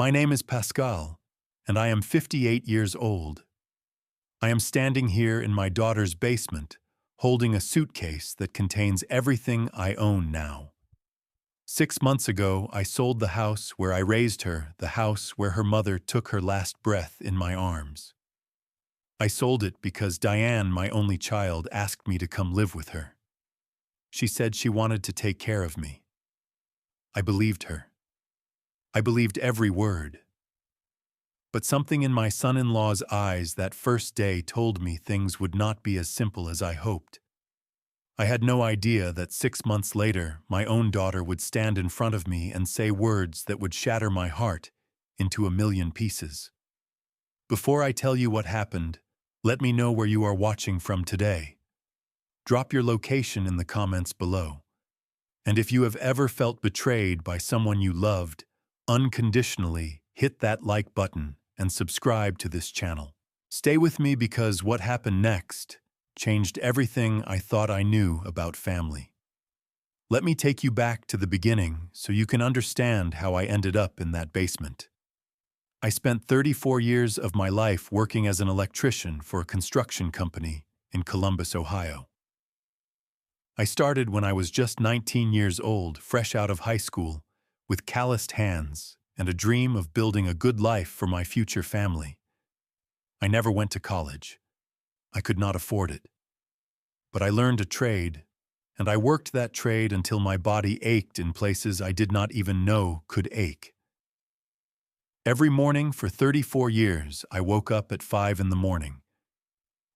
My name is Pascal, and I am 58 years old. I am standing here in my daughter's basement, holding a suitcase that contains everything I own now. 6 months ago, I sold the house where I raised her, the house where her mother took her last breath in my arms. I sold it because Diane, my only child, asked me to come live with her. She said she wanted to take care of me. I believed her. I believed every word. But something in my son-in-law's eyes that first day told me things would not be as simple as I hoped. I had no idea that 6 months later, my own daughter would stand in front of me and say words that would shatter my heart into a million pieces. Before I tell you what happened, let me know where you are watching from today. Drop your location in the comments below. And if you have ever felt betrayed by someone you loved, unconditionally hit that like button and subscribe to this channel. Stay with me because what happened next changed everything I thought I knew about family. Let me take you back to the beginning so you can understand how I ended up in that basement. I spent 34 years of my life working as an electrician for a construction company in Columbus, Ohio. I started when I was just 19 years old, fresh out of high school, with calloused hands and a dream of building a good life for my future family. I never went to college. I could not afford it. But I learned a trade, and I worked that trade until my body ached in places I did not even know could ache. Every morning for 34 years, I woke up at 5 in the morning.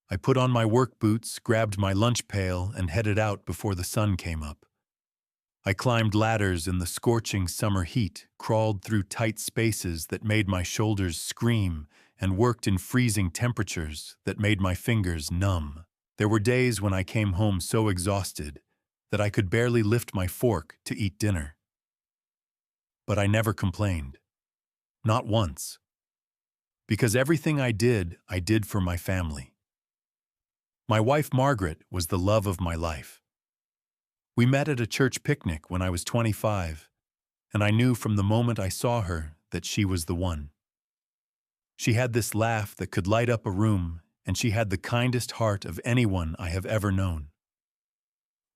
I put on my work boots, grabbed my lunch pail, and headed out before the sun came up. I climbed ladders in the scorching summer heat, crawled through tight spaces that made my shoulders scream, and worked in freezing temperatures that made my fingers numb. There were days when I came home so exhausted that I could barely lift my fork to eat dinner. But I never complained. Not once. Because everything I did for my family. My wife Margaret was the love of my life. We met at a church picnic when I was 25, and I knew from the moment I saw her that she was the one. She had this laugh that could light up a room, and she had the kindest heart of anyone I have ever known.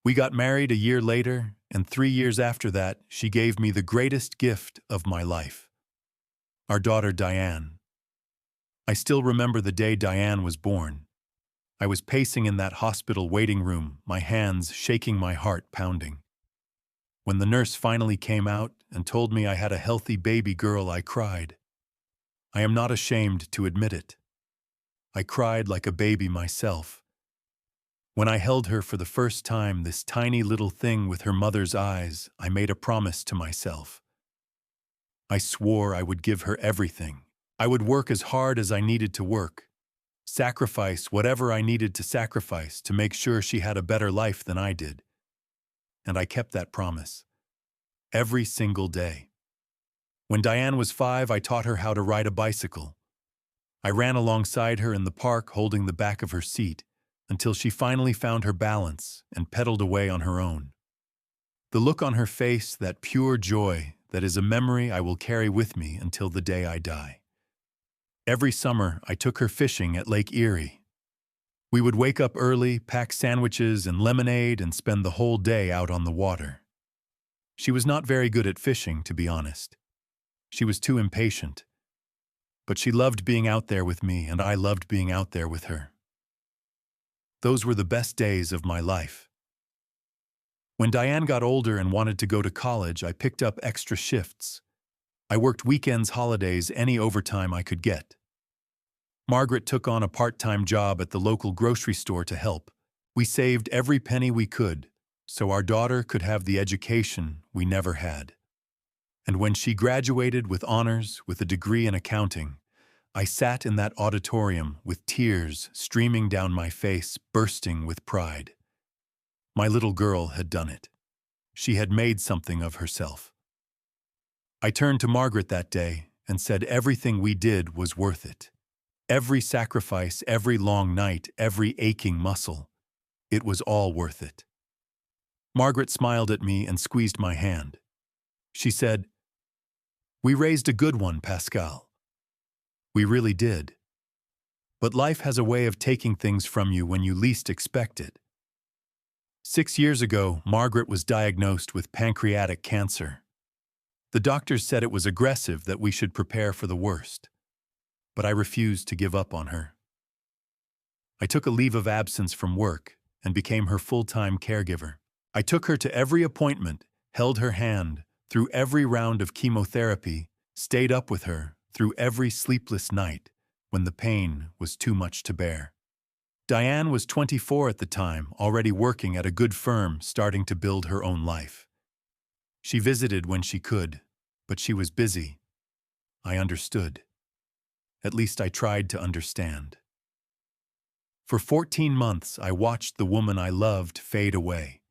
We got married a year later, and 3 years after that, she gave me the greatest gift of my life. Our daughter Diane. I still remember the day Diane was born. I was pacing in that hospital waiting room, my hands shaking, my heart pounding. When the nurse finally came out and told me I had a healthy baby girl, I cried. I am not ashamed to admit it. I cried like a baby myself. When I held her for the first time, this tiny little thing with her mother's eyes, I made a promise to myself. I swore I would give her everything. I would work as hard as I needed to work. Sacrifice whatever I needed to sacrifice to make sure she had a better life than I did. And I kept that promise. Every single day. When Diane was 5, I taught her how to ride a bicycle. I ran alongside her in the park holding the back of her seat until she finally found her balance and pedaled away on her own. The look on her face, that pure joy, that is a memory I will carry with me until the day I die. Every summer, I took her fishing at Lake Erie. We would wake up early, pack sandwiches and lemonade, and spend the whole day out on the water. She was not very good at fishing, to be honest. She was too impatient. But she loved being out there with me, and I loved being out there with her. Those were the best days of my life. When Diane got older and wanted to go to college, I picked up extra shifts. I worked weekends, holidays, any overtime I could get. Margaret took on a part-time job at the local grocery store to help. We saved every penny we could, so our daughter could have the education we never had. And when she graduated with honors, with a degree in accounting, I sat in that auditorium with tears streaming down my face, bursting with pride. My little girl had done it. She had made something of herself. I turned to Margaret that day and said everything we did was worth it. Every sacrifice, every long night, every aching muscle. It was all worth it. Margaret smiled at me and squeezed my hand. She said, We raised a good one, Pascal. We really did. But life has a way of taking things from you when you least expect it. 6 years ago, Margaret was diagnosed with pancreatic cancer. The doctors said it was aggressive, that we should prepare for the worst. But I refused to give up on her. I took a leave of absence from work and became her full-time caregiver. I took her to every appointment, held her hand through every round of chemotherapy, stayed up with her through every sleepless night when the pain was too much to bear. Diane was 24 at the time, already working at a good firm, starting to build her own life. She visited when she could, but she was busy. I understood. At least I tried to understand. For 14 months, I watched the woman I loved fade away.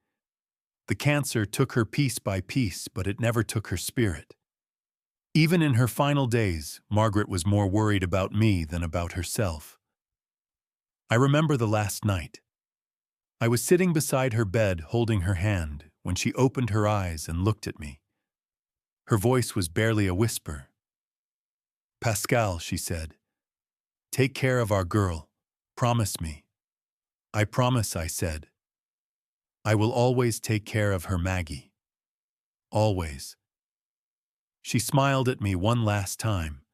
The cancer took her piece by piece, but it never took her spirit. Even in her final days, Margaret was more worried about me than about herself. I remember the last night. I was sitting beside her bed holding her hand when she opened her eyes and looked at me. Her voice was barely a whisper. "Pascal," she said, "take care of our girl. Promise me." "I promise," I said. "I will always take care of her, Maggie. Always." She smiled at me one last time,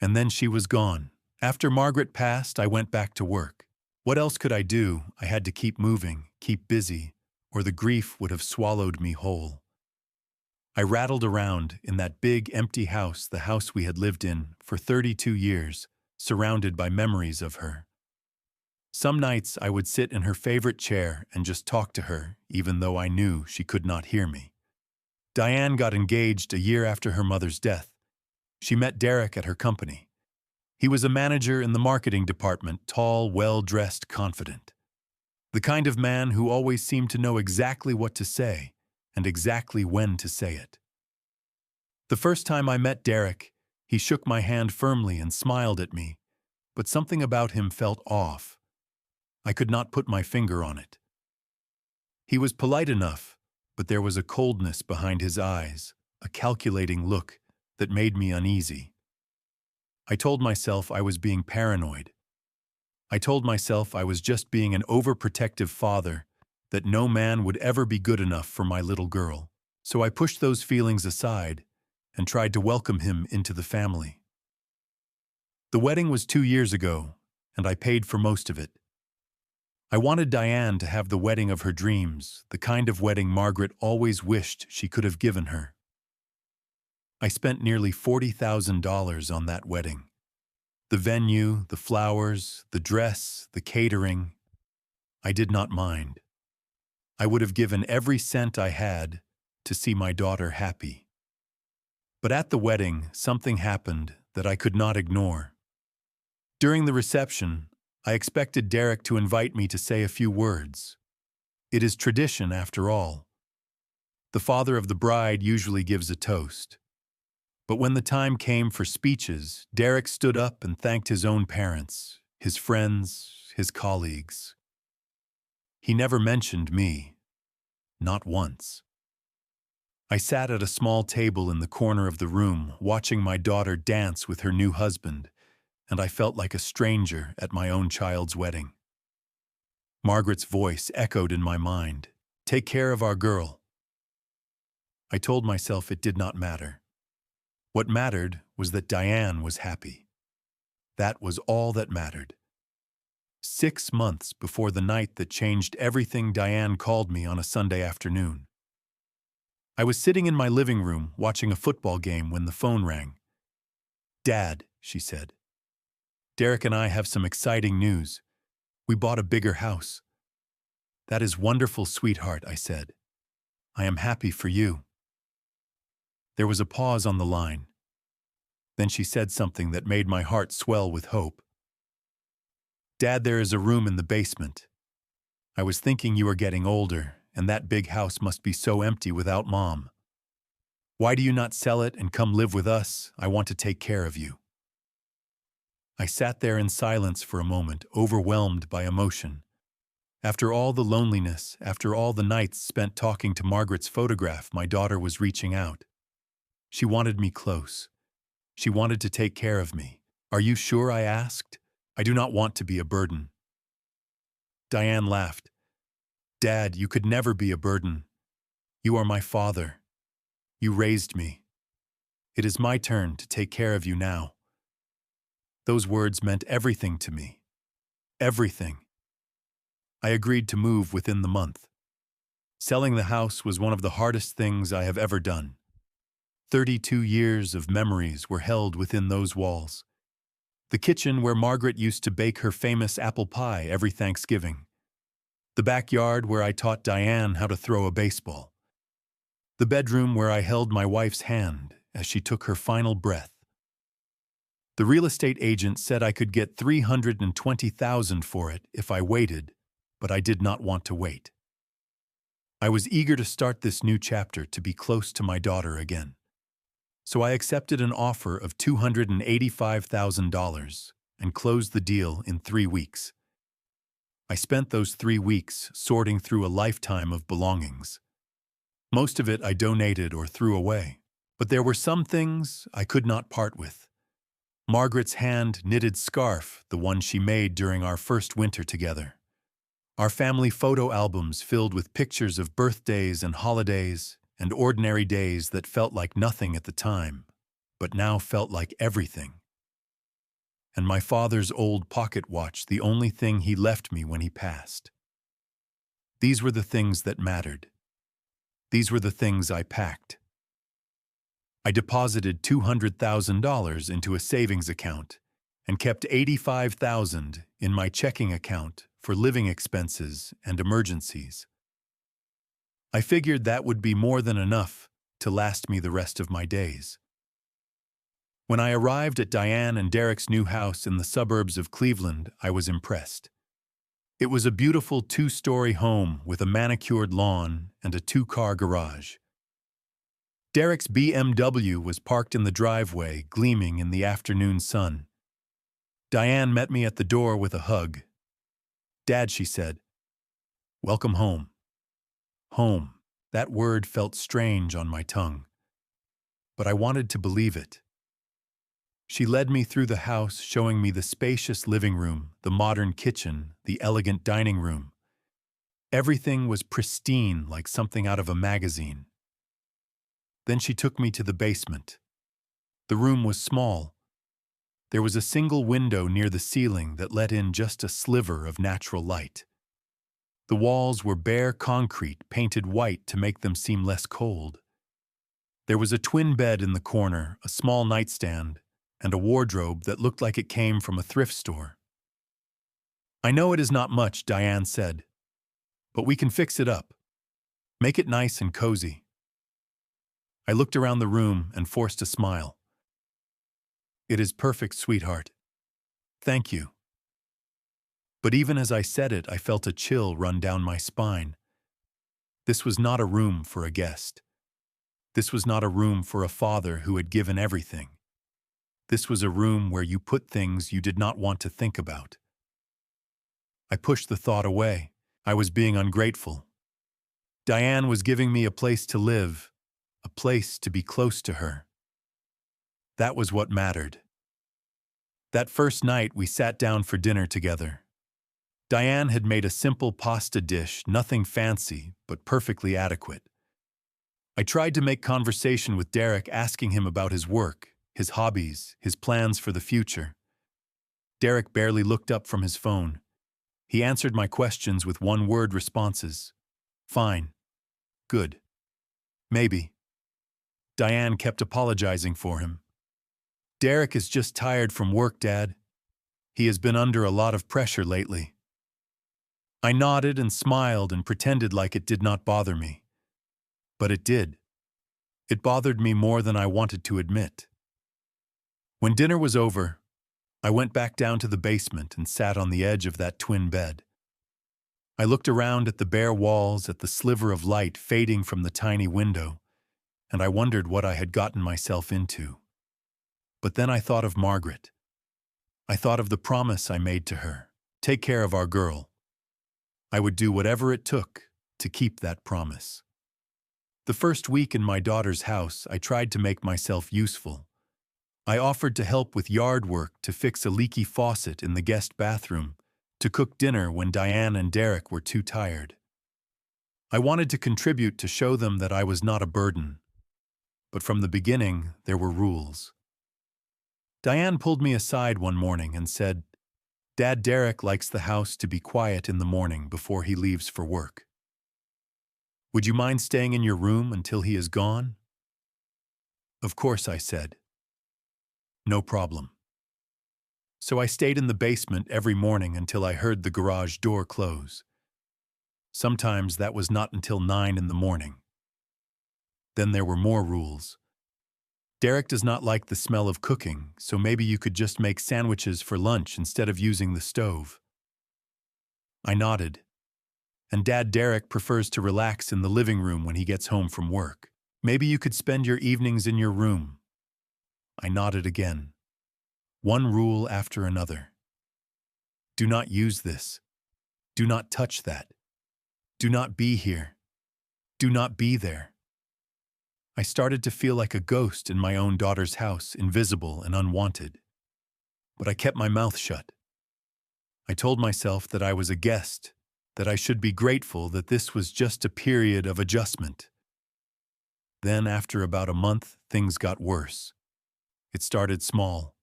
and then she was gone. After Margaret passed, I went back to work. What else could I do? I had to keep moving, keep busy, or the grief would have swallowed me whole. I rattled around in that big, empty house, the house we had lived in for 32 years, surrounded by memories of her. Some nights I would sit in her favorite chair and just talk to her, even though I knew she could not hear me. Diane got engaged a year after her mother's death. She met Derek at her company. He was a manager in the marketing department, tall, well-dressed, confident. The kind of man who always seemed to know exactly what to say and exactly when to say it. The first time I met Derek, he shook my hand firmly and smiled at me, but something about him felt off. I could not put my finger on it. He was polite enough, but there was a coldness behind his eyes, a calculating look that made me uneasy. I told myself I was being paranoid. I told myself I was just being an overprotective father, that no man would ever be good enough for my little girl. So I pushed those feelings aside and tried to welcome him into the family. The wedding was 2 years ago, and I paid for most of it. I wanted Diane to have the wedding of her dreams, the kind of wedding Margaret always wished she could have given her. I spent nearly $40,000 on that wedding. The venue, the flowers, the dress, the catering. I did not mind. I would have given every cent I had to see my daughter happy. But at the wedding, something happened that I could not ignore. During the reception, I expected Derek to invite me to say a few words. It is tradition, after all. The father of the bride usually gives a toast. But when the time came for speeches, Derek stood up and thanked his own parents, his friends, his colleagues. He never mentioned me, not once. I sat at a small table in the corner of the room, watching my daughter dance with her new husband, and I felt like a stranger at my own child's wedding. Margaret's voice echoed in my mind, "Take care of our girl." I told myself it did not matter. What mattered was that Diane was happy. That was all that mattered. 6 months before the night that changed everything, Diane called me on a Sunday afternoon. I was sitting in my living room watching a football game when the phone rang. "Dad," she said, "Derek and I have some exciting news. We bought a bigger house." "That is wonderful, sweetheart," I said. "I am happy for you." There was a pause on the line. Then she said something that made my heart swell with hope. "Dad, there is a room in the basement. I was thinking you are getting older, and that big house must be so empty without Mom. Why do you not sell it and come live with us? I want to take care of you." I sat there in silence for a moment, overwhelmed by emotion. After all the loneliness, after all the nights spent talking to Margaret's photograph, my daughter was reaching out. She wanted me close. She wanted to take care of me. Are you sure? I asked. I do not want to be a burden. Diane laughed. Dad, you could never be a burden. You are my father. You raised me. It is my turn to take care of you now. Those words meant everything to me. Everything. I agreed to move within the month. Selling the house was one of the hardest things I have ever done. 32 years of memories were held within those walls. The kitchen where Margaret used to bake her famous apple pie every Thanksgiving. The backyard where I taught Diane how to throw a baseball. The bedroom where I held my wife's hand as she took her final breath. The real estate agent said I could get $320,000 for it if I waited, but I did not want to wait. I was eager to start this new chapter to be close to my daughter again. So I accepted an offer of $285,000 and closed the deal in 3 weeks. I spent those 3 weeks sorting through a lifetime of belongings. Most of it I donated or threw away, but there were some things I could not part with. Margaret's hand-knitted scarf, the one she made during our first winter together. Our family photo albums filled with pictures of birthdays and holidays and ordinary days that felt like nothing at the time, but now felt like everything. And my father's old pocket watch, the only thing he left me when he passed. These were the things that mattered. These were the things I packed. I deposited $200,000 into a savings account and kept $85,000 in my checking account for living expenses and emergencies. I figured that would be more than enough to last me the rest of my days. When I arrived at Diane and Derek's new house in the suburbs of Cleveland, I was impressed. It was a beautiful 2-story home with a manicured lawn and a 2-car garage. Derek's BMW was parked in the driveway, gleaming in the afternoon sun. Diane met me at the door with a hug. Dad, she said, welcome home. Home. That word felt strange on my tongue. But I wanted to believe it. She led me through the house, showing me the spacious living room, the modern kitchen, the elegant dining room. Everything was pristine, like something out of a magazine. Then she took me to the basement. The room was small. There was a single window near the ceiling that let in just a sliver of natural light. The walls were bare concrete, painted white to make them seem less cold. There was a twin bed in the corner, a small nightstand, and a wardrobe that looked like it came from a thrift store. I know it is not much, Diane said, but we can fix it up. Make it nice and cozy. I looked around the room and forced a smile. It is perfect, sweetheart. Thank you. But even as I said it, I felt a chill run down my spine. This was not a room for a guest. This was not a room for a father who had given everything. This was a room where you put things you did not want to think about. I pushed the thought away. I was being ungrateful. Diane was giving me a place to live, a place to be close to her. That was what mattered. That first night, we sat down for dinner together. Diane had made a simple pasta dish, nothing fancy, but perfectly adequate. I tried to make conversation with Derek, asking him about his work, his hobbies, his plans for the future. Derek barely looked up from his phone. He answered my questions with one-word responses. Fine. Good. Maybe. Diane kept apologizing for him. Derek is just tired from work, Dad. He has been under a lot of pressure lately. I nodded and smiled and pretended like it did not bother me. But it did. It bothered me more than I wanted to admit. When dinner was over, I went back down to the basement and sat on the edge of that twin bed. I looked around at the bare walls, at the sliver of light fading from the tiny window, and I wondered what I had gotten myself into. But then I thought of Margaret. I thought of the promise I made to her, take care of our girl. I would do whatever it took to keep that promise. The first week in my daughter's house, I tried to make myself useful. I offered to help with yard work, to fix a leaky faucet in the guest bathroom, to cook dinner when Diane and Derek were too tired. I wanted to contribute, to show them that I was not a burden. But from the beginning, there were rules. Diane pulled me aside one morning and said, "Dad, Derek likes the house to be quiet in the morning before he leaves for work. Would you mind staying in your room until he is gone?" "Of course," I said. "No problem." So I stayed in the basement every morning until I heard the garage door close. Sometimes that was not until 9 in the morning. Then there were more rules. "Derek does not like the smell of cooking, so maybe you could just make sandwiches for lunch instead of using the stove." I nodded. "And Dad, Derek prefers to relax in the living room when he gets home from work. Maybe you could spend your evenings in your room." I nodded again. One rule after another. "Do not use this. Do not touch that. Do not be here. Do not be there." I started to feel like a ghost in my own daughter's house, invisible and unwanted. But I kept my mouth shut. I told myself that I was a guest, that I should be grateful, that this was just a period of adjustment. Then, after about a month, things got worse. It started small.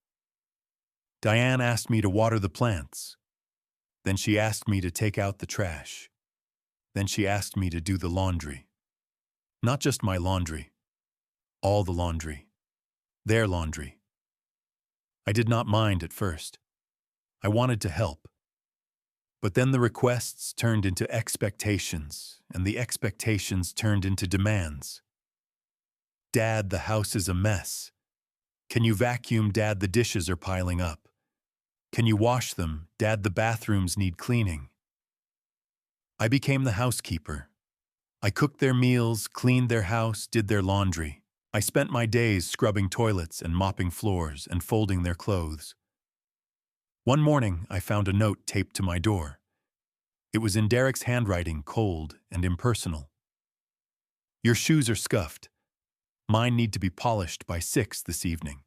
Diane asked me to water the plants. Then she asked me to take out the trash. Then she asked me to do the laundry. Not just my laundry. All the laundry. Their laundry. I did not mind at first. I wanted to help. But then the requests turned into expectations, and the expectations turned into demands. "Dad, the house is a mess. Can you vacuum? Dad, the dishes are piling up. Can you wash them? Dad, the bathrooms need cleaning." I became the housekeeper. I cooked their meals, cleaned their house, did their laundry. I spent my days scrubbing toilets and mopping floors and folding their clothes. One morning, I found a note taped to my door. It was in Derek's handwriting, cold and impersonal. "Your shoes are scuffed. Mine need to be polished by 6 this evening."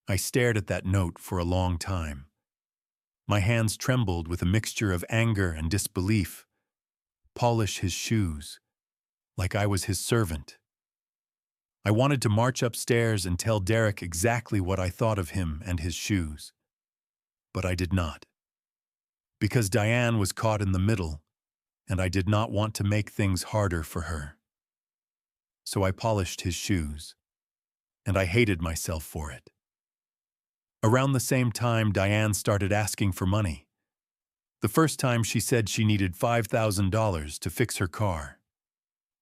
I stared at that note for a long time. My hands trembled with a mixture of anger and disbelief. Polish his shoes, like I was his servant. I wanted to march upstairs and tell Derek exactly what I thought of him and his shoes. But I did not. Because Diane was caught in the middle, and I did not want to make things harder for her. So I polished his shoes, and I hated myself for it. Around the same time, Diane started asking for money. The first time she said she needed $5,000 to fix her car.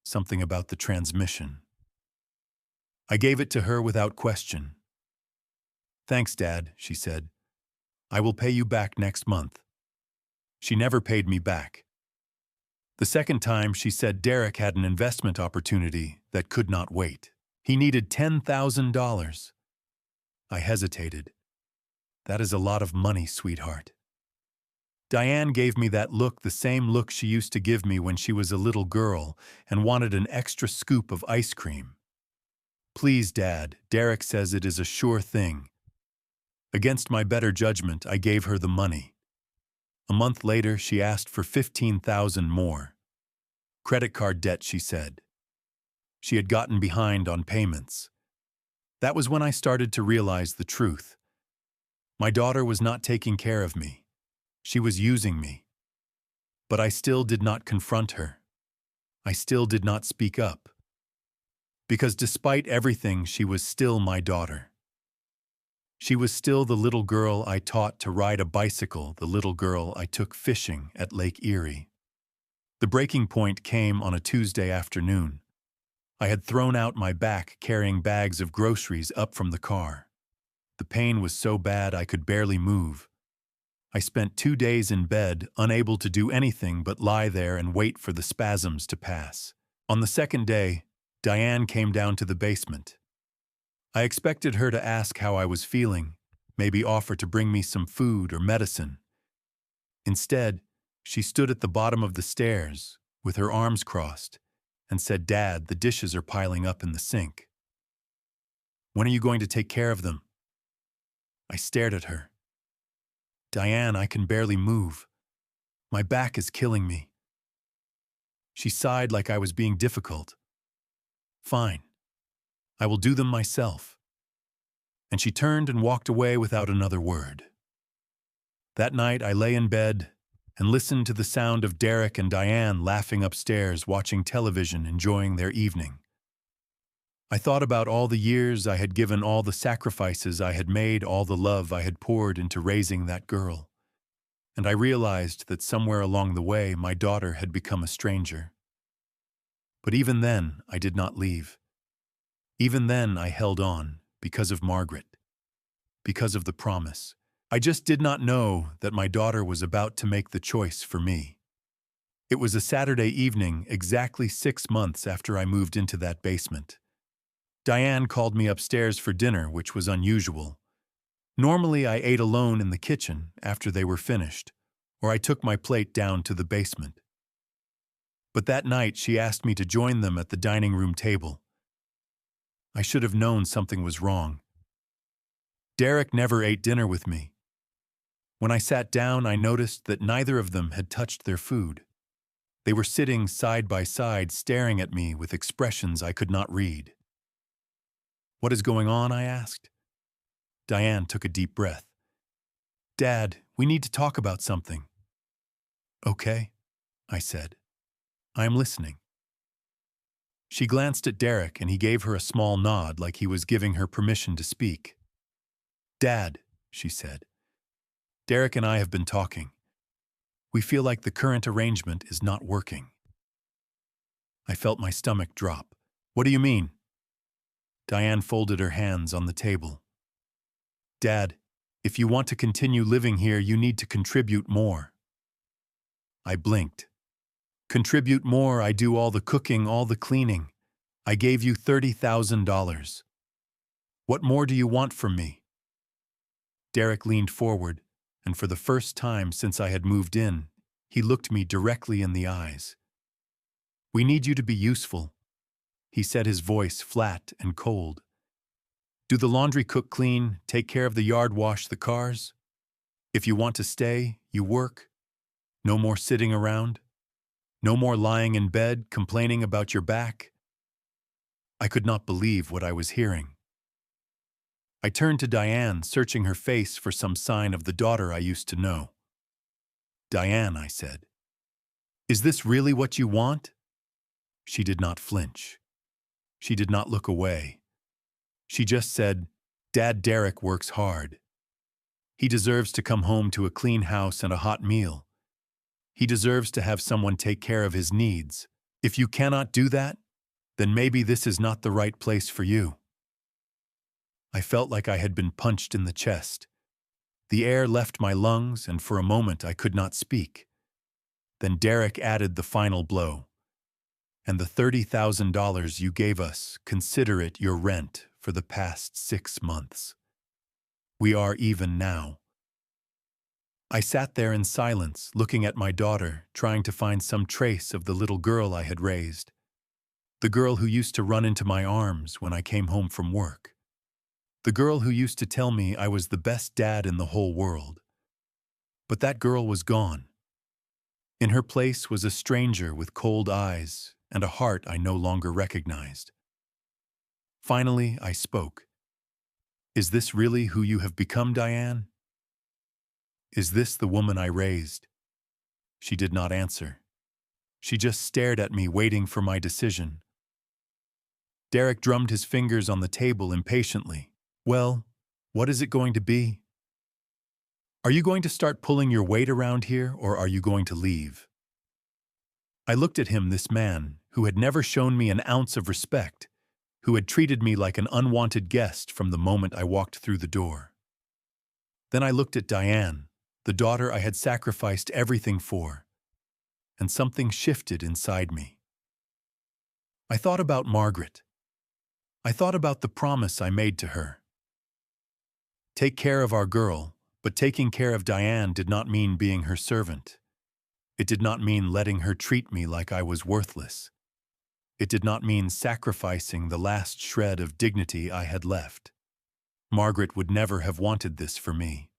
Something about the transmission. I gave it to her without question. "Thanks, Dad," she said. "I will pay you back next month." She never paid me back. The second time, she said Derek had an investment opportunity that could not wait. He needed $10,000. I hesitated. "That is a lot of money, sweetheart." Diane gave me that look, the same look she used to give me when she was a little girl and wanted an extra scoop of ice cream. "Please, Dad, Derek says it is a sure thing." Against my better judgment, I gave her the money. A month later, she asked for $15,000 more. Credit card debt, she said. She had gotten behind on payments. That was when I started to realize the truth. My daughter was not taking care of me. She was using me. But I still did not confront her. I still did not speak up. Because despite everything, she was still my daughter. She was still the little girl I taught to ride a bicycle, the little girl I took fishing at Lake Erie. The breaking point came on a Tuesday afternoon. I had thrown out my back carrying bags of groceries up from the car. The pain was so bad I could barely move. I spent 2 days in bed, unable to do anything but lie there and wait for the spasms to pass. On the second day, Diane came down to the basement. I expected her to ask how I was feeling, maybe offer to bring me some food or medicine. Instead, she stood at the bottom of the stairs, with her arms crossed, and said, "Dad, the dishes are piling up in the sink. When are you going to take care of them?" I stared at her. "Diane, I can barely move. My back is killing me." She sighed like I was being difficult. "Fine. I will do them myself." And she turned and walked away without another word. That night I lay in bed and listened to the sound of Derek and Diane laughing upstairs, watching television, enjoying their evening. I thought about all the years I had given, all the sacrifices I had made, all the love I had poured into raising that girl. And I realized that somewhere along the way my daughter had become a stranger. But even then, I did not leave. Even then, I held on because of Margaret, because of the promise. I just did not know that my daughter was about to make the choice for me. It was a Saturday evening, exactly 6 months after I moved into that basement. Diane called me upstairs for dinner, which was unusual. Normally, I ate alone in the kitchen after they were finished, or I took my plate down to the basement. But that night, she asked me to join them at the dining room table. I should have known something was wrong. Derek never ate dinner with me. When I sat down, I noticed that neither of them had touched their food. They were sitting side by side, staring at me with expressions I could not read. "What is going on?" I asked. Diane took a deep breath. "Dad, we need to talk about something." "Okay," I said. "I am listening." She glanced at Derek and he gave her a small nod like he was giving her permission to speak. "Dad," she said, "Derek and I have been talking. We feel like the current arrangement is not working." I felt my stomach drop. "What do you mean?" Diane folded her hands on the table. "Dad, if you want to continue living here, you need to contribute more." I blinked. "Contribute more? I do all the cooking, all the cleaning. I gave you $30,000. What more do you want from me?" Derek leaned forward, and for the first time since I had moved in, he looked me directly in the eyes. "We need you to be useful," he said, his voice flat and cold. "Do the laundry, cook, clean, take care of the yard, wash the cars. If you want to stay, you work. No more sitting around. No more lying in bed, complaining about your back." I could not believe what I was hearing. I turned to Diane, searching her face for some sign of the daughter I used to know. "Diane," I said, "is this really what you want?" She did not flinch. She did not look away. She just said, "Dad, Derek works hard. He deserves to come home to a clean house and a hot meal. He deserves to have someone take care of his needs. If you cannot do that, then maybe this is not the right place for you." I felt like I had been punched in the chest. The air left my lungs, and for a moment I could not speak. Then Derek added the final blow. "And the $30,000 you gave us, consider it your rent for the past 6 months. We are even now." I sat there in silence, looking at my daughter, trying to find some trace of the little girl I had raised. The girl who used to run into my arms when I came home from work. The girl who used to tell me I was the best dad in the whole world. But that girl was gone. In her place was a stranger with cold eyes and a heart I no longer recognized. Finally, I spoke. "Is this really who you have become, Diane? Is this the woman I raised?" She did not answer. She just stared at me, waiting for my decision. Derek drummed his fingers on the table impatiently. "Well, what is it going to be? Are you going to start pulling your weight around here, or are you going to leave?" I looked at him, this man who had never shown me an ounce of respect, who had treated me like an unwanted guest from the moment I walked through the door. Then I looked at Diane, the daughter I had sacrificed everything for, and something shifted inside me. I thought about Margaret. I thought about the promise I made to her. Take care of our girl, but taking care of Diane did not mean being her servant. It did not mean letting her treat me like I was worthless. It did not mean sacrificing the last shred of dignity I had left. Margaret would never have wanted this for me.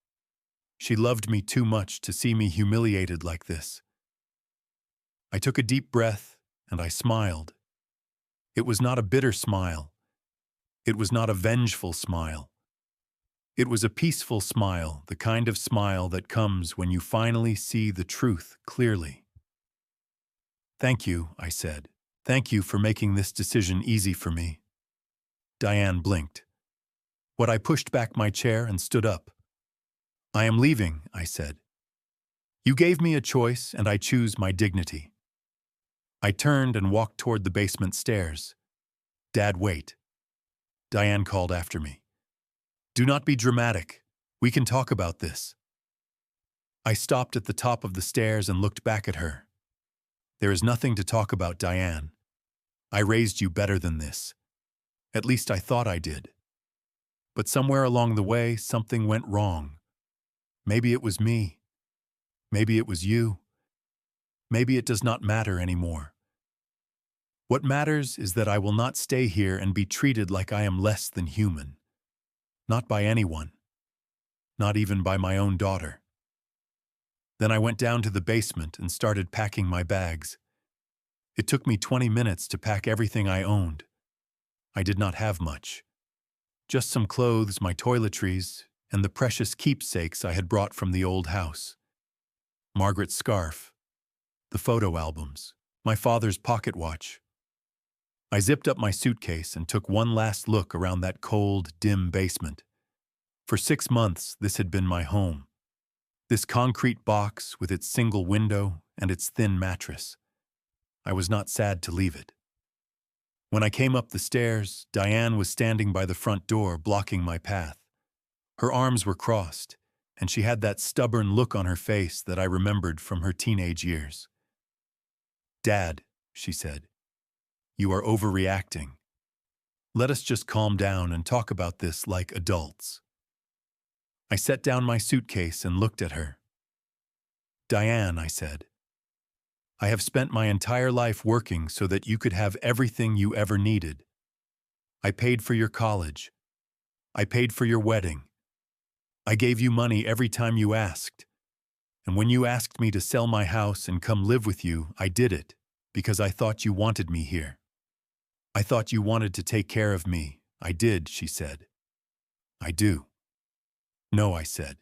She loved me too much to see me humiliated like this. I took a deep breath and I smiled. It was not a bitter smile. It was not a vengeful smile. It was a peaceful smile, the kind of smile that comes when you finally see the truth clearly. "Thank you," I said. "Thank you for making this decision easy for me." Diane blinked. But I pushed back my chair and stood up. "I am leaving," I said. "You gave me a choice, and I choose my dignity." I turned and walked toward the basement stairs. "Dad, wait." Diane called after me. "Do not be dramatic. We can talk about this." I stopped at the top of the stairs and looked back at her. "There is nothing to talk about, Diane. I raised you better than this. At least I thought I did. But somewhere along the way, something went wrong. Maybe it was me. Maybe it was you. Maybe it does not matter anymore. What matters is that I will not stay here and be treated like I am less than human. Not by anyone. Not even by my own daughter." Then I went down to the basement and started packing my bags. It took me 20 minutes to pack everything I owned. I did not have much. Just some clothes, my toiletries, and the precious keepsakes I had brought from the old house. Margaret's scarf, the photo albums, my father's pocket watch. I zipped up my suitcase and took one last look around that cold, dim basement. For 6 months, this had been my home. This concrete box with its single window and its thin mattress. I was not sad to leave it. When I came up the stairs, Diane was standing by the front door, blocking my path. Her arms were crossed, and she had that stubborn look on her face that I remembered from her teenage years. "Dad," she said, "you are overreacting. Let us just calm down and talk about this like adults." I set down my suitcase and looked at her. "Diane," I said, "I have spent my entire life working so that you could have everything you ever needed. I paid for your college. I paid for your wedding. I gave you money every time you asked. And when you asked me to sell my house and come live with you, I did it, because I thought you wanted me here. I thought you wanted to take care of me. I did," she said. "I do." "No," I said.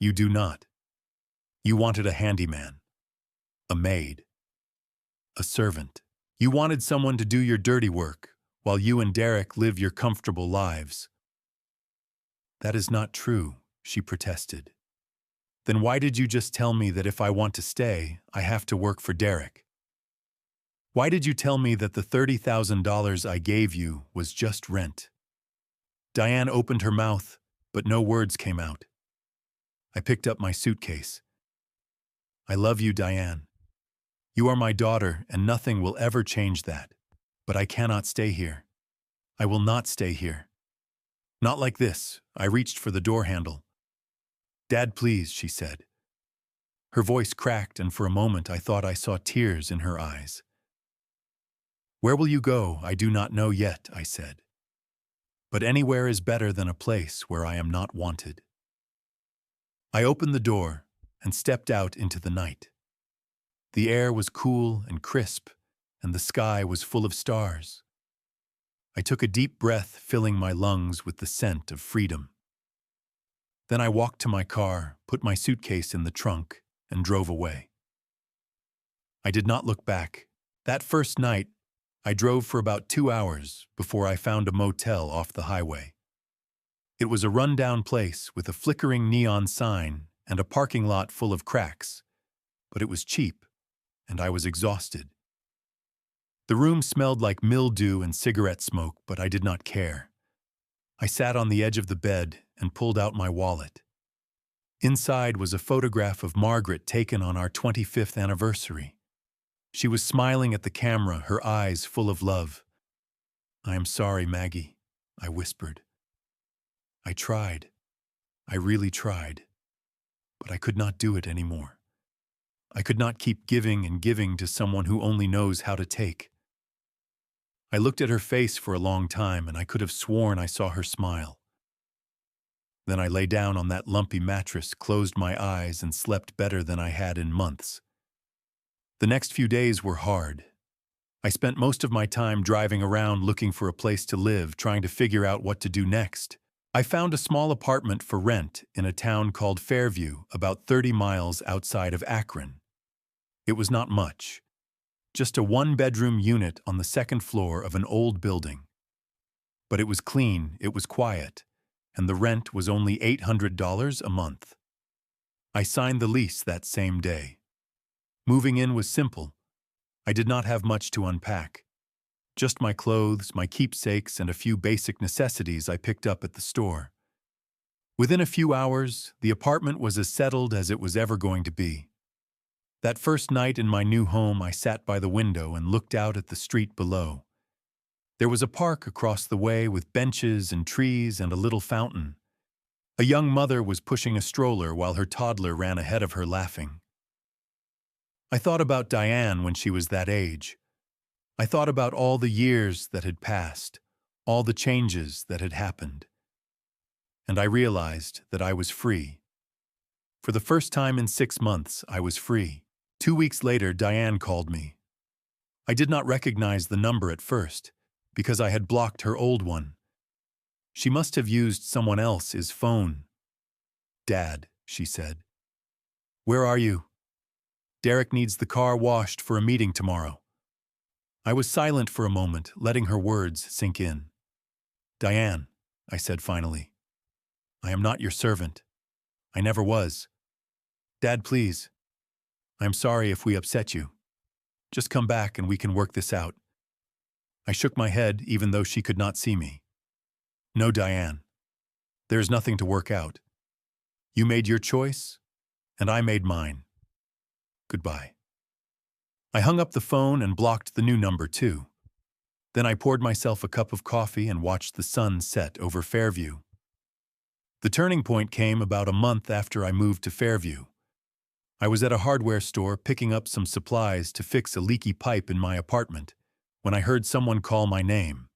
"You do not. You wanted a handyman. A maid. A servant. You wanted someone to do your dirty work, while you and Derek live your comfortable lives." "That is not true," she protested. "Then why did you just tell me that if I want to stay, I have to work for Derek? Why did you tell me that the $30,000 I gave you was just rent?" Diane opened her mouth, but no words came out. I picked up my suitcase. "I love you, Diane. You are my daughter, and nothing will ever change that. But I cannot stay here. I will not stay here. Not like this." I reached for the door handle. "Dad, please," she said. Her voice cracked, and for a moment I thought I saw tears in her eyes. "Where will you go? I do not know yet," I said. "But anywhere is better than a place where I am not wanted." I opened the door and stepped out into the night. The air was cool and crisp, and the sky was full of stars. I took a deep breath, filling my lungs with the scent of freedom. Then I walked to my car, put my suitcase in the trunk, and drove away. I did not look back. That first night, I drove for about 2 hours before I found a motel off the highway. It was a rundown place with a flickering neon sign and a parking lot full of cracks, but it was cheap, and I was exhausted. The room smelled like mildew and cigarette smoke, but I did not care. I sat on the edge of the bed and pulled out my wallet. Inside was a photograph of Margaret taken on our 25th anniversary. She was smiling at the camera, her eyes full of love. "I am sorry, Maggie," I whispered. "I tried. I really tried. But I could not do it anymore. I could not keep giving and giving to someone who only knows how to take. I looked at her face for a long time, and I could have sworn I saw her smile. Then I lay down on that lumpy mattress, closed my eyes, and slept better than I had in months. The next few days were hard. I spent most of my time driving around looking for a place to live, trying to figure out what to do next. I found a small apartment for rent in a town called Fairview, about 30 miles outside of Akron. It was not much, just a one-bedroom unit on the second floor of an old building. But it was clean, it was quiet, and the rent was only $800 a month. I signed the lease that same day. Moving in was simple. I did not have much to unpack. Just my clothes, my keepsakes, and a few basic necessities I picked up at the store. Within a few hours, the apartment was as settled as it was ever going to be. That first night in my new home, I sat by the window and looked out at the street below. There was a park across the way with benches and trees and a little fountain. A young mother was pushing a stroller while her toddler ran ahead of her laughing. I thought about Diane when she was that age. I thought about all the years that had passed, all the changes that had happened. And I realized that I was free. For the first time in 6 months, I was free. 2 weeks later, Diane called me. I did not recognize the number at first, because I had blocked her old one. She must have used someone else's phone. "Dad," she said. "Where are you? Derek needs the car washed for a meeting tomorrow." I was silent for a moment, letting her words sink in. "Diane," I said finally, "I am not your servant. I never was. Dad, please. I'm sorry if we upset you. Just come back and we can work this out." I shook my head even though she could not see me. "No, Diane. There is nothing to work out. You made your choice, and I made mine. Goodbye." I hung up the phone and blocked the new number too. Then I poured myself a cup of coffee and watched the sun set over Fairview. The turning point came about a month after I moved to Fairview. I was at a hardware store picking up some supplies to fix a leaky pipe in my apartment when I heard someone call my name.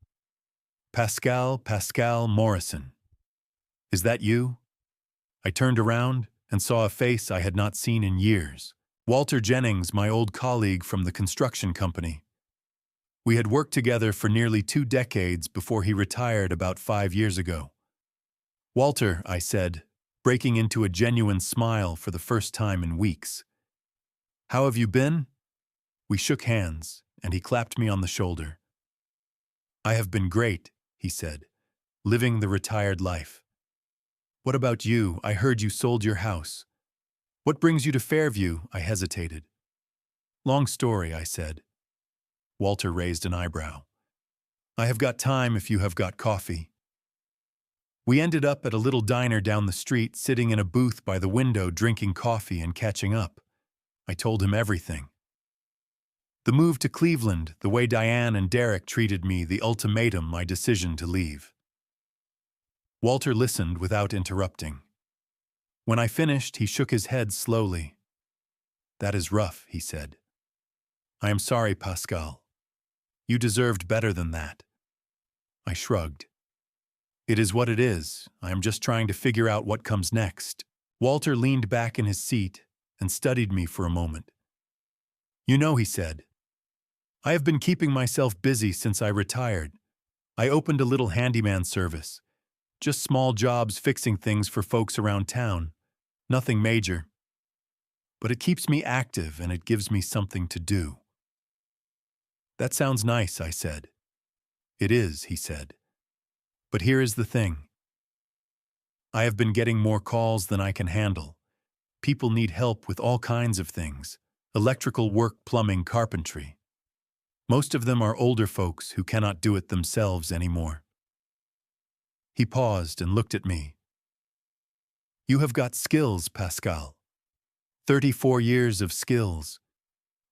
Pascal Morrison. "Is that you?" I turned around and saw a face I had not seen in years. Walter Jennings, my old colleague from the construction company. We had worked together for nearly 2 decades before he retired about 5 years ago. "Walter," I said, breaking into a genuine smile for the first time in weeks. "How have you been?" We shook hands, and he clapped me on the shoulder. "I have been great," he said, "living the retired life." "What about you? I heard you sold your house. What brings you to Fairview?" I hesitated. "Long story," I said. Walter raised an eyebrow. "I have got time if you have got coffee." We ended up at a little diner down the street, sitting in a booth by the window drinking coffee and catching up. I told him everything. The move to Cleveland, the way Diane and Derek treated me, the ultimatum, my decision to leave. Walter listened without interrupting. When I finished, he shook his head slowly. "That is rough," he said. "I am sorry, Pascal. You deserved better than that." I shrugged. "It is what it is. I am just trying to figure out what comes next." Walter leaned back in his seat and studied me for a moment. "You know," he said, "I have been keeping myself busy since I retired. I opened a little handyman service. Just small jobs fixing things for folks around town. Nothing major. But it keeps me active and it gives me something to do." "That sounds nice," I said. "It is," he said. "But here is the thing. I have been getting more calls than I can handle. People need help with all kinds of things. Electrical work, plumbing, carpentry. Most of them are older folks who cannot do it themselves anymore." He paused and looked at me. "You have got skills, Pascal. 34 years of skills.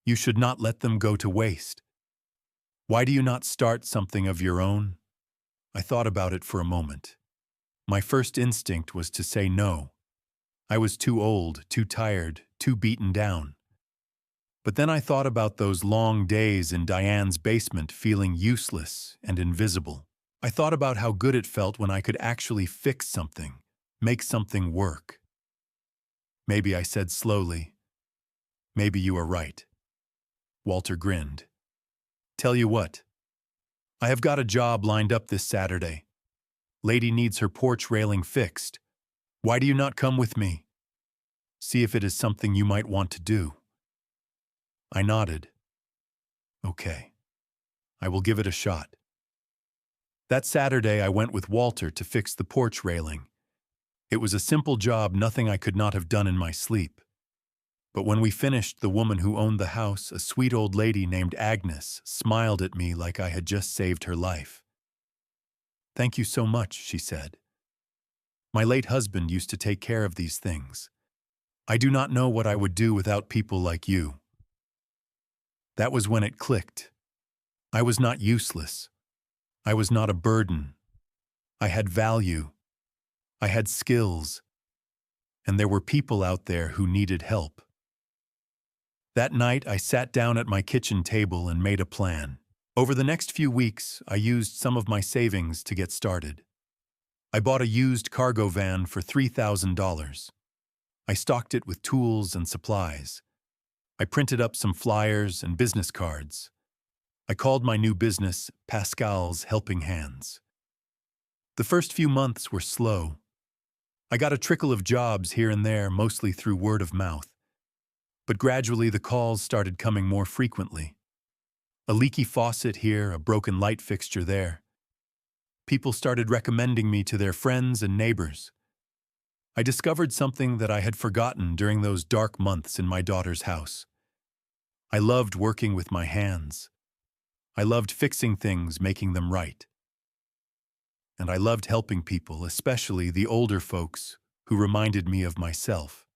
You should not let them go to waste. Why do you not start something of your own?" I thought about it for a moment. My first instinct was to say no. I was too old, too tired, too beaten down. But then I thought about those long days in Diane's basement feeling useless and invisible. I thought about how good it felt when I could actually fix something, make something work. Maybe I said slowly, "Maybe you are right." Walter grinned. "Tell you what, I have got a job lined up this Saturday. Lady needs her porch railing fixed. Why do you not come with me? See if it is something you might want to do." I nodded. "Okay, I will give it a shot." That Saturday I went with Walter to fix the porch railing. It was a simple job, nothing I could not have done in my sleep. But when we finished, the woman who owned the house, a sweet old lady named Agnes, smiled at me like I had just saved her life. "Thank you so much," she said. "My late husband used to take care of these things. I do not know what I would do without people like you." That was when it clicked. I was not useless. I was not a burden. I had value. I had skills. And there were people out there who needed help. That night, I sat down at my kitchen table and made a plan. Over the next few weeks, I used some of my savings to get started. I bought a used cargo van for $3,000. I stocked it with tools and supplies. I printed up some flyers and business cards. I called my new business Pascal's Helping Hands. The first few months were slow. I got a trickle of jobs here and there, mostly through word of mouth. But gradually the calls started coming more frequently. A leaky faucet here, a broken light fixture there. People started recommending me to their friends and neighbors. I discovered something that I had forgotten during those dark months in my daughter's house. I loved working with my hands. I loved fixing things, making them right. And I loved helping people, especially the older folks who reminded me of myself.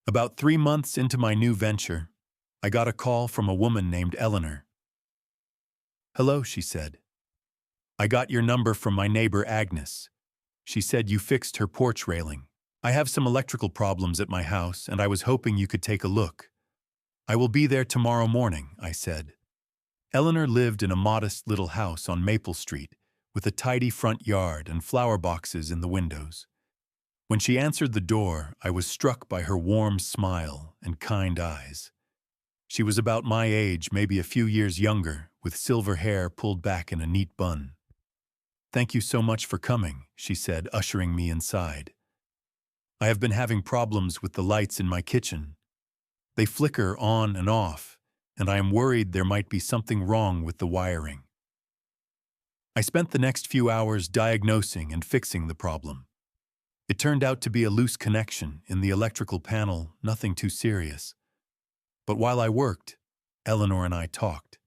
About 3 months into my new venture, I got a call from a woman named Eleanor. "Hello," she said. "I got your number from my neighbor Agnes. She said you fixed her porch railing. I have some electrical problems at my house, and I was hoping you could take a look." "I will be there tomorrow morning," I said. Eleanor lived in a modest little house on Maple Street, with a tidy front yard and flower boxes in the windows. When she answered the door, I was struck by her warm smile and kind eyes. She was about my age, maybe a few years younger, with silver hair pulled back in a neat bun. "Thank you so much for coming," she said, ushering me inside. "I have been having problems with the lights in my kitchen. They flicker on and off, and I am worried there might be something wrong with the wiring." I spent the next few hours diagnosing and fixing the problem. It turned out to be a loose connection in the electrical panel, nothing too serious. But while I worked, Eleanor and I talked.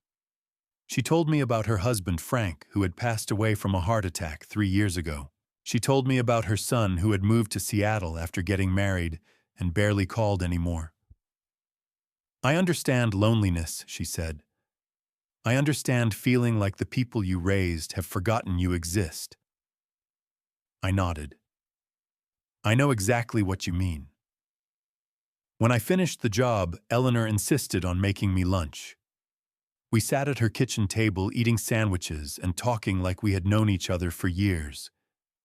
She told me about her husband, Frank, who had passed away from a heart attack 3 years ago. She told me about her son who had moved to Seattle after getting married and barely called anymore. "I understand loneliness," she said. "I understand feeling like the people you raised have forgotten you exist." I nodded. "I know exactly what you mean." When I finished the job, Eleanor insisted on making me lunch. We sat at her kitchen table eating sandwiches and talking like we had known each other for years.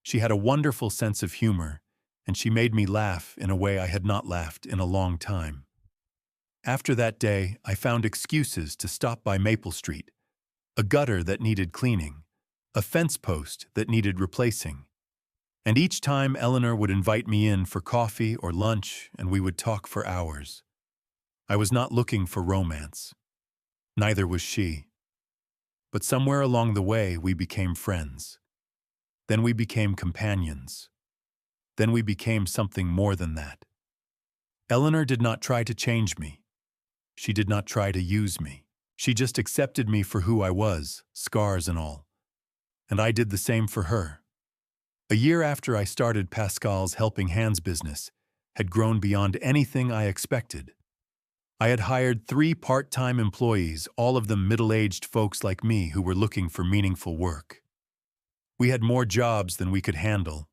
She had a wonderful sense of humor, and she made me laugh in a way I had not laughed in a long time. After that day, I found excuses to stop by Maple Street, a gutter that needed cleaning, a fence post that needed replacing. And each time Eleanor would invite me in for coffee or lunch, and we would talk for hours. I was not looking for romance. Neither was she. But somewhere along the way, we became friends. Then we became companions. Then we became something more than that. Eleanor did not try to change me. She did not try to use me. She just accepted me for who I was, scars and all. And I did the same for her. A year after I started Pascal's Helping Hands business had grown beyond anything I expected. I had hired 3 part-time employees, all of them middle-aged folks like me who were looking for meaningful work. We had more jobs than we could handle,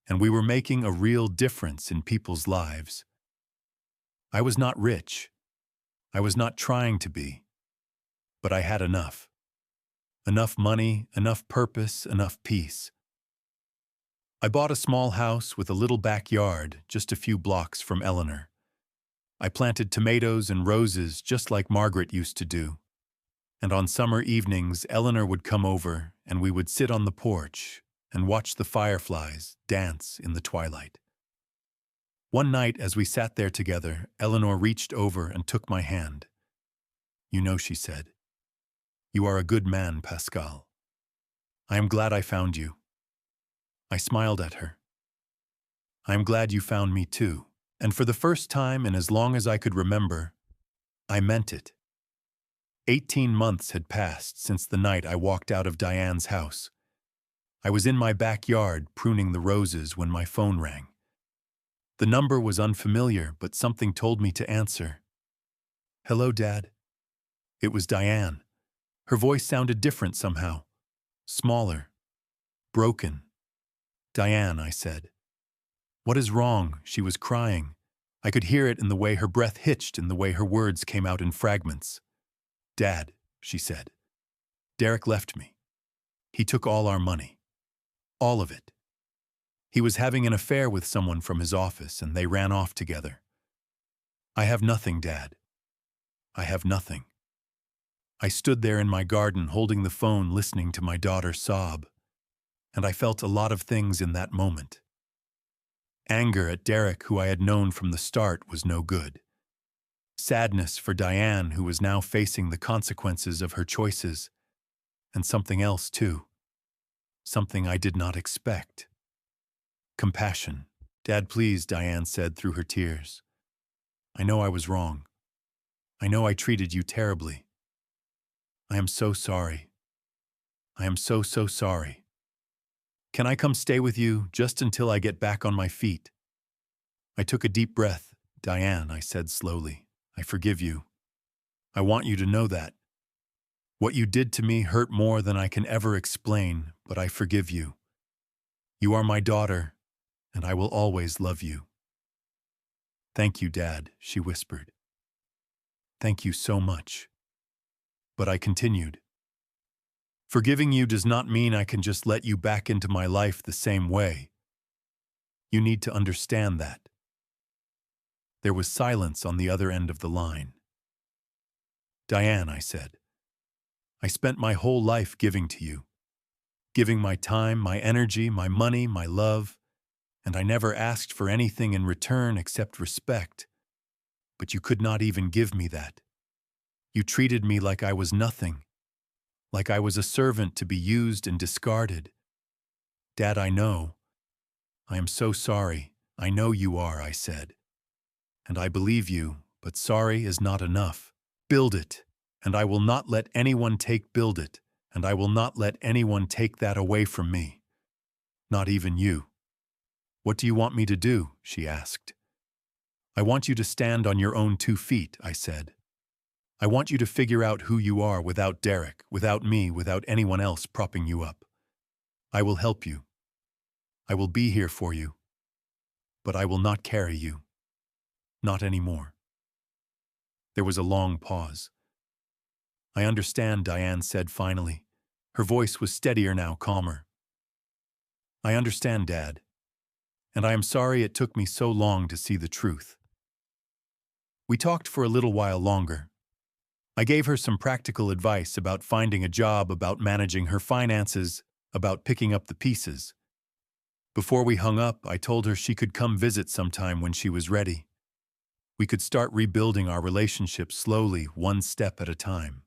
and we were making a real difference in people's lives. I was not rich. I was not trying to be, but I had enough. Enough money, enough purpose, enough peace. I bought a small house with a little backyard just a few blocks from Eleanor. I planted tomatoes and roses just like Margaret used to do. And on summer evenings, Eleanor would come over and we would sit on the porch and watch the fireflies dance in the twilight. One night, as we sat there together, Eleanor reached over and took my hand. "You know," she said, "you are a good man, Pascal. I am glad I found you." I smiled at her. "I am glad you found me too." And for the first time in as long as I could remember, I meant it. 18 months had passed since the night I walked out of Diane's house. I was in my backyard pruning the roses when my phone rang. The number was unfamiliar, but something told me to answer. "Hello, Dad." It was Diane. Her voice sounded different somehow. Smaller. Broken. "Diane," I said. "What is wrong?" She was crying. I could hear it in the way her breath hitched, in the way her words came out in fragments. "Dad," she said. "Derek left me. He took all our money. All of it. He was having an affair with someone from his office, and they ran off together. I have nothing, Dad. I have nothing." I stood there in my garden holding the phone, listening to my daughter sob. And I felt a lot of things in that moment. Anger at Derek, who I had known from the start, was no good. Sadness for Diane, who was now facing the consequences of her choices. And something else, too. Something I did not expect. Compassion. "Dad, please," Diane said through her tears. "I know I was wrong. I know I treated you terribly. I am so sorry. I am so sorry. Can I come stay with you just until I get back on my feet?" I took a deep breath. "Diane," I said slowly, "I forgive you. I want you to know that. What you did to me hurt more than I can ever explain, but I forgive you. You are my daughter, and I will always love you." "Thank you, Dad," she whispered. "Thank you so much." But I continued. "Forgiving you does not mean I can just let you back into my life the same way. You need to understand that." There was silence on the other end of the line. "Diane," I said, "I spent my whole life giving to you. Giving my time, my energy, my money, my love, and I never asked for anything in return except respect. But you could not even give me that. You treated me like I was nothing, like I was a servant to be used and discarded. Dad, I know. I am so sorry. I know you are," I said. "And I believe you, but sorry is not enough. Build it, and I will not let anyone build it, and I will not let anyone take that away from me. Not even you." "What do you want me to do?" she asked. "I want you to stand on your own 2 feet," I said. "I want you to figure out who you are without Derek, without me, without anyone else propping you up. I will help you. I will be here for you. But I will not carry you. Not anymore." There was a long pause. "I understand," Diane said finally. Her voice was steadier now, calmer. "I understand, Dad. And I am sorry it took me so long to see the truth." We talked for a little while longer. I gave her some practical advice about finding a job, about managing her finances, about picking up the pieces. Before we hung up, I told her she could come visit sometime when she was ready. We could start rebuilding our relationship slowly, one step at a time.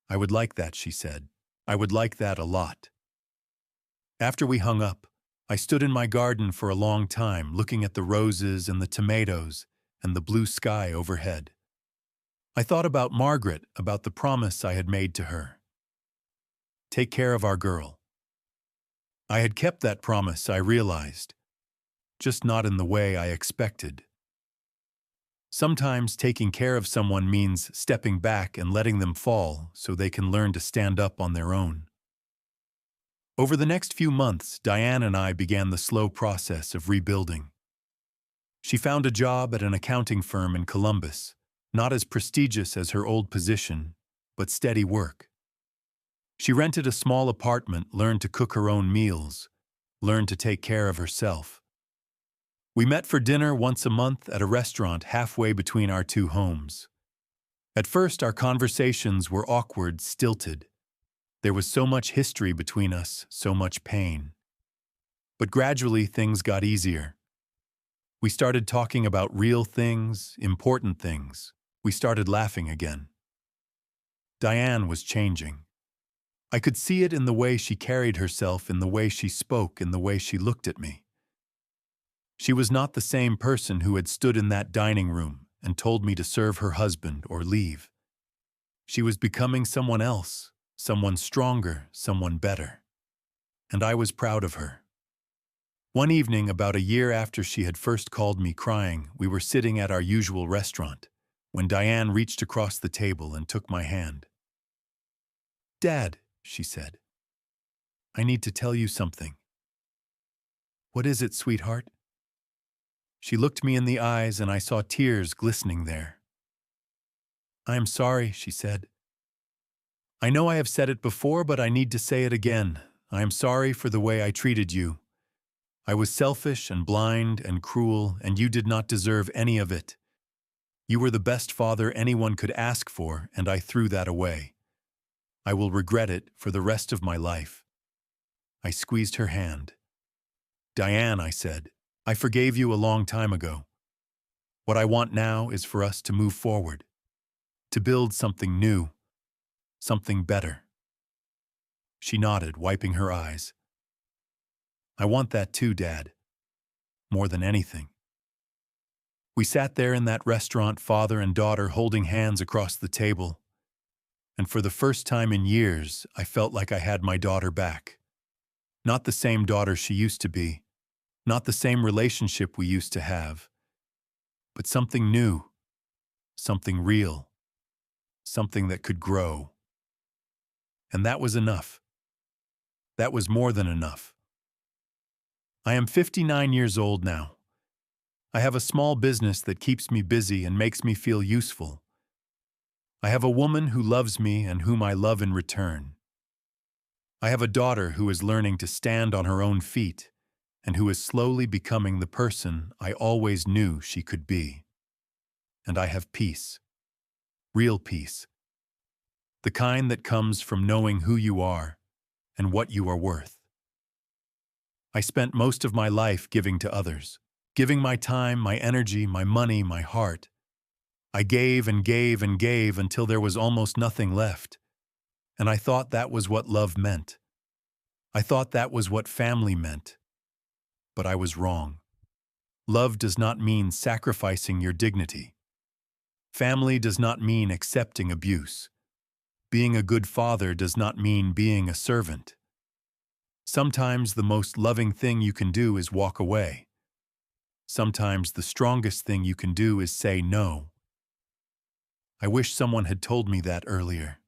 "I would like that," she said. "I would like that a lot." After we hung up, I stood in my garden for a long time, looking at the roses and the tomatoes and the blue sky overhead. I thought about Margaret, about the promise I had made to her. Take care of our girl. I had kept that promise, I realized, just not in the way I expected. Sometimes taking care of someone means stepping back and letting them fall so they can learn to stand up on their own. Over the next few months, Diane and I began the slow process of rebuilding. She found a job at an accounting firm in Columbus, not as prestigious as her old position, but steady work. She rented a small apartment, learned to cook her own meals, learned to take care of herself. We met for dinner once a month at a restaurant halfway between our two homes. At first, our conversations were awkward, stilted. There was so much history between us, so much pain. But gradually, things got easier. We started talking about real things, important things. We started laughing again. Diane was changing. I could see it in the way she carried herself, in the way she spoke, in the way she looked at me. She was not the same person who had stood in that dining room and told me to serve her husband or leave. She was becoming someone else, someone stronger, someone better. And I was proud of her. One evening, about a year after she had first called me crying, we were sitting at our usual restaurant, when Diane reached across the table and took my hand. "Dad," she said, "I need to tell you something." "What is it, sweetheart?" She looked me in the eyes and I saw tears glistening there. "I am sorry," she said. "I know I have said it before, but I need to say it again. I am sorry for the way I treated you. I was selfish and blind and cruel, and you did not deserve any of it. You were the best father anyone could ask for, and I threw that away. I will regret it for the rest of my life." I squeezed her hand. "Diane," I said, "I forgave you a long time ago. What I want now is for us to move forward, to build something new, something better." She nodded, wiping her eyes. "I want that too, Dad. More than anything." We sat there in that restaurant, father and daughter holding hands across the table. And for the first time in years, I felt like I had my daughter back. Not the same daughter she used to be, not the same relationship we used to have, but something new, something real, something that could grow. And that was enough. That was more than enough. I am 59 years old now. I have a small business that keeps me busy and makes me feel useful. I have a woman who loves me and whom I love in return. I have a daughter who is learning to stand on her own feet and who is slowly becoming the person I always knew she could be. And I have peace. Real peace. The kind that comes from knowing who you are and what you are worth. I spent most of my life giving to others, giving my time, my energy, my money, my heart. I gave and gave and gave until there was almost nothing left. And I thought that was what love meant. I thought that was what family meant. But I was wrong. Love does not mean sacrificing your dignity. Family does not mean accepting abuse. Being a good father does not mean being a servant. Sometimes the most loving thing you can do is walk away. Sometimes the strongest thing you can do is say no. I wish someone had told me that earlier.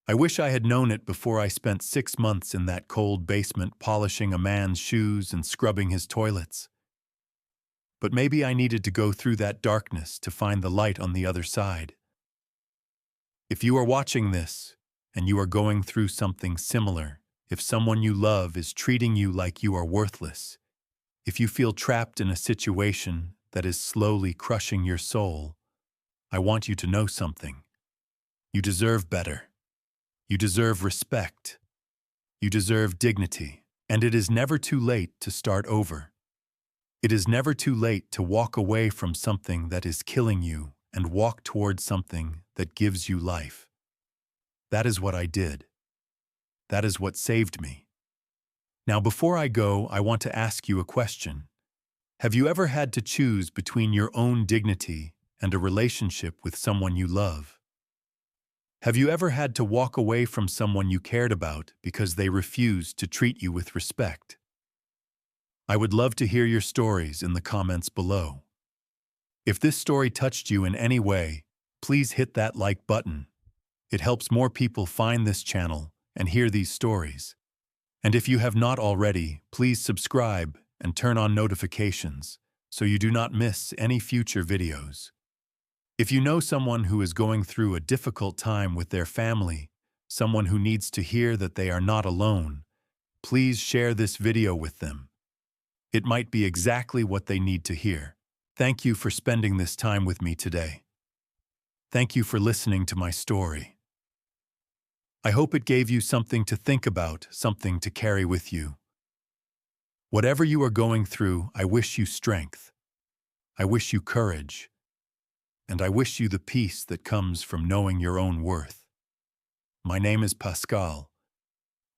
I wish I had known it before I spent 6 months in that cold basement polishing a man's shoes and scrubbing his toilets. But maybe I needed to go through that darkness to find the light on the other side. If you are watching this, and you are going through something similar, if someone you love is treating you like you are worthless, if you feel trapped in a situation that is slowly crushing your soul, I want you to know something. You deserve better. You deserve respect. You deserve dignity. And it is never too late to start over. It is never too late to walk away from something that is killing you and walk towards something that gives you life. That is what I did. That is what saved me. Now, before I go, I want to ask you a question. Have you ever had to choose between your own dignity and a relationship with someone you love? Have you ever had to walk away from someone you cared about because they refused to treat you with respect? I would love to hear your stories in the comments below. If this story touched you in any way, please hit that like button. It helps more people find this channel and hear these stories. And if you have not already, please subscribe and turn on notifications so you do not miss any future videos. If you know someone who is going through a difficult time with their family, someone who needs to hear that they are not alone, please share this video with them. It might be exactly what they need to hear. Thank you for spending this time with me today. Thank you for listening to my story. I hope it gave you something to think about, something to carry with you. Whatever you are going through, I wish you strength. I wish you courage. And I wish you the peace that comes from knowing your own worth. My name is Pascal.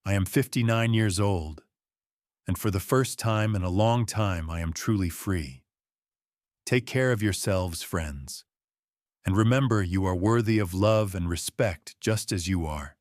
I am 59 years old, and for the first time in a long time I am truly free. Take care of yourselves, friends, and remember you are worthy of love and respect just as you are.